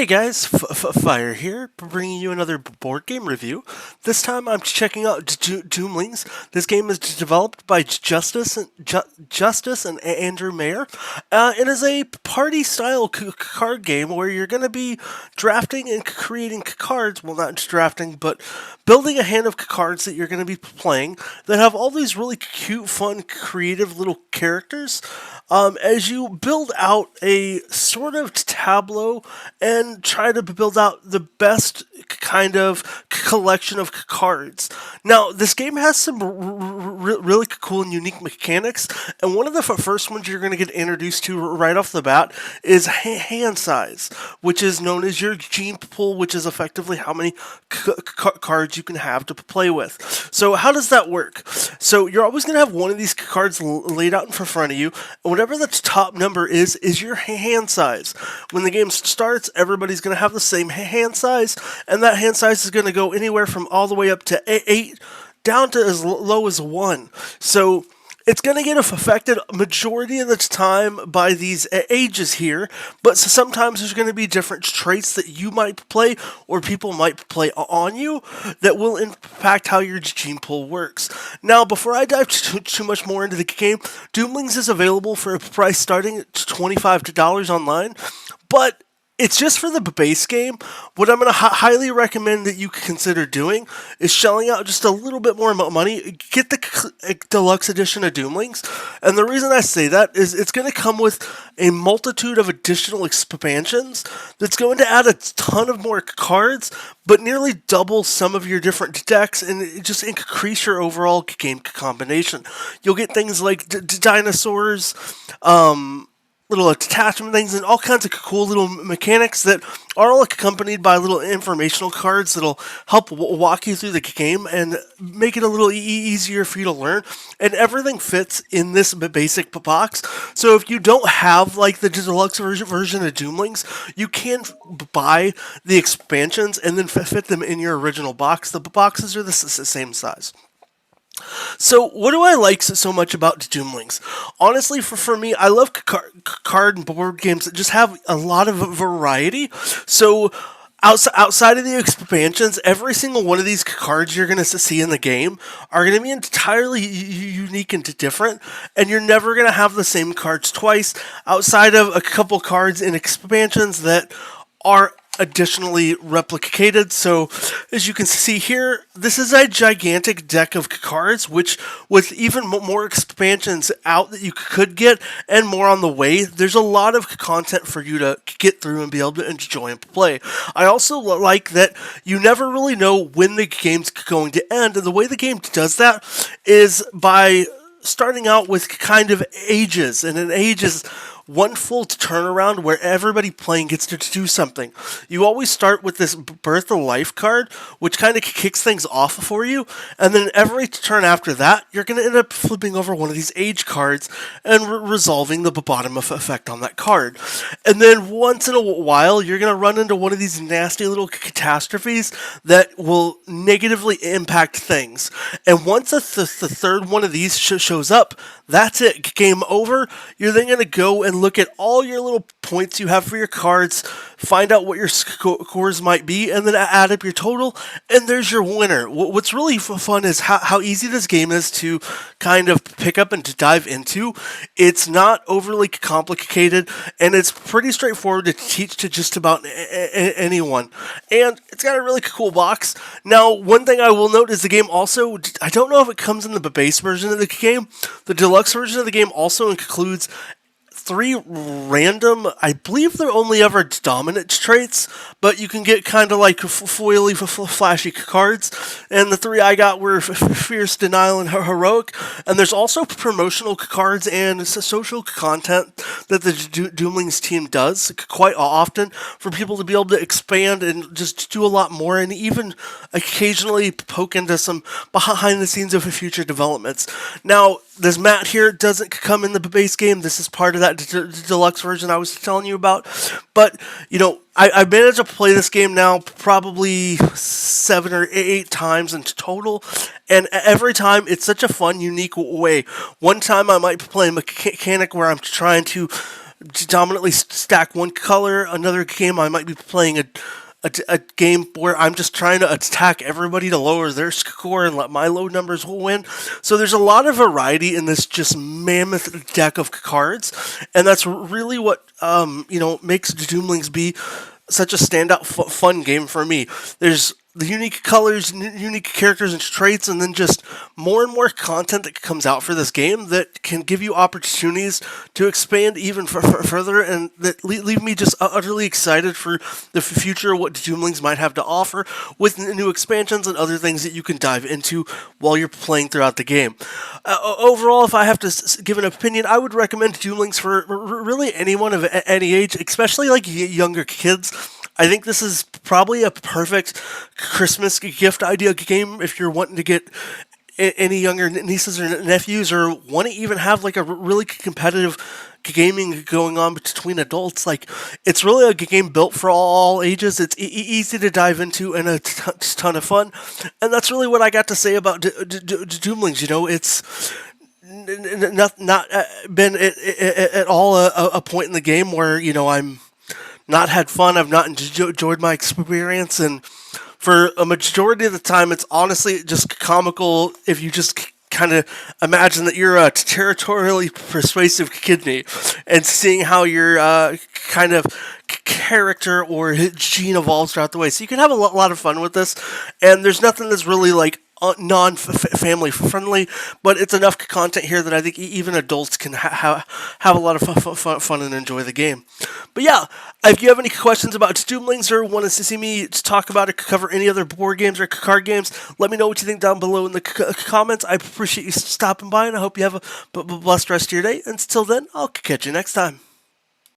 Hey guys, Fire here, bringing you another board game review. This time I'm checking out Doomlings. This game is developed by Justice and Andrew Mayer. It is a party-style card game where you're going to be drafting and creating cards. Well, not just drafting, but building a hand of cards that you're going to be playing that have all these really cute, fun, creative little characters. As you build out a sort of tableau and try to build out the best kind of collection of cards. Now, this game has some really cool and unique mechanics, and one of the first ones you're going to get introduced to right off the bat is hand size, which is known as your gene pool, which is effectively how many cards you can have to play with. So how does that work? So you're always going to have one of these cards laid out in front of you, and whatever the top number is your hand size. When the game starts, everybody's going to have the same hand size, and that hand size is going to go anywhere from all the way up to 8 down to as low as 1. So it's going to get affected majority of the time by these ages here, but sometimes there's going to be different traits that you might play or people might play on you that will impact how your gene pool works. Now, before I dive too much more into the game, Doomlings is available for a price starting at $25 online, but it's just for the base game. What I'm going to highly recommend that you consider doing is shelling out just a little bit more money. Get the deluxe edition of Doomlings. And the reason I say that is it's going to come with a multitude of additional expansions that's going to add a ton of more cards, but nearly double some of your different decks and just increase your overall game combination. You'll get things like dinosaurs, little attachment things, and all kinds of cool little mechanics that are all accompanied by little informational cards that'll help walk you through the game and make it a little easier for you to learn. And everything fits in this basic box. So if you don't have like the deluxe version of Doomlings, you can buy the expansions and then fit them in your original box. The boxes are the same size. So, what do I like so much about Doomlings? Honestly, for me, I love card and board games that just have a lot of variety. So, outside of the expansions, every single one of these cards you're going to see in the game are going to be entirely unique and different, and you're never going to have the same cards twice, outside of a couple cards in expansions that are additionally replicated. So as you can see here, this is a gigantic deck of cards, which with even more expansions out that you could get and more on the way, there's a lot of content for you to get through and be able to enjoy and play. I also like that you never really know when the game's going to end, and the way the game does that is by starting out with kind of ages, and an age is one full turnaround where everybody playing gets to do something. You always start with this Birth of Life card, which kind of kicks things off for you, and then every turn after that, you're going to end up flipping over one of these age cards and resolving the bottom effect on that card. And then once in a while, you're going to run into one of these nasty little catastrophes that will negatively impact things. And once the third one of these shows up, that's it. Game over. You're then going to go and look at all your little points you have for your cards, find out what your scores might be, and then add up your total, and there's your winner. What's really fun is how easy this game is to kind of pick up and to dive into. It's not overly complicated, and it's pretty straightforward to teach to just about anyone. And it's got a really cool box. Now, one thing I will note is the game also, I don't know if it comes in the base version of the game, the deluxe version of the game also includes 3 random, I believe they're only ever dominant traits, but you can get kind of like foily, flashy cards, and the 3 I got were Fierce, Denial, and Heroic, and there's also promotional cards and social content that the Doomlings team does quite often for people to be able to expand and just do a lot more, and even occasionally poke into some behind the scenes of future developments. Now, this mat here doesn't come in the base game. This is part of that deluxe version I was telling you about. But, you know, I managed to play this game now probably 7 or 8 times in total. And every time, it's such a fun, unique way. One time I might play a mechanic where I'm trying to dominantly stack one color. Another game I might be playing a game where I'm just trying to attack everybody to lower their score and let my low numbers win. So there's a lot of variety in this just mammoth deck of cards, and that's really what makes Doomlings be such a standout fun game for me. There's the unique colors, unique characters and traits, and then just more and more content that comes out for this game that can give you opportunities to expand even further, and that leave me just utterly excited for the future of what Doomlings might have to offer with new expansions and other things that you can dive into while you're playing throughout the game. Overall, if I have to give an opinion, I would recommend Doomlings for really anyone of any age, especially like younger kids. I think this is probably a perfect Christmas gift idea game if you're wanting to get any younger nieces or nephews, or want to even have like a really competitive gaming going on between adults. Like, it's really a game built for all ages. It's easy to dive into and a ton of fun, and that's really what I got to say about Doomlings. It's not been at all a point in the game where I'm not had fun. I've not enjoyed my experience, and for a majority of the time, it's honestly just comical if you just kind of imagine that you're a territorially persuasive kidney and seeing how your kind of character or gene evolves throughout the way. So you can have a lot of fun with this, and there's nothing that's really like non-family friendly, but it's enough content here that I think even adults can have a lot of fun and enjoy the game. But yeah, if you have any questions about Doomlings or want to see me talk about it, cover any other board games or card games, let me know what you think down below in the comments. I appreciate you stopping by, and I hope you have a blessed rest of your day. Until then, I'll catch you next time.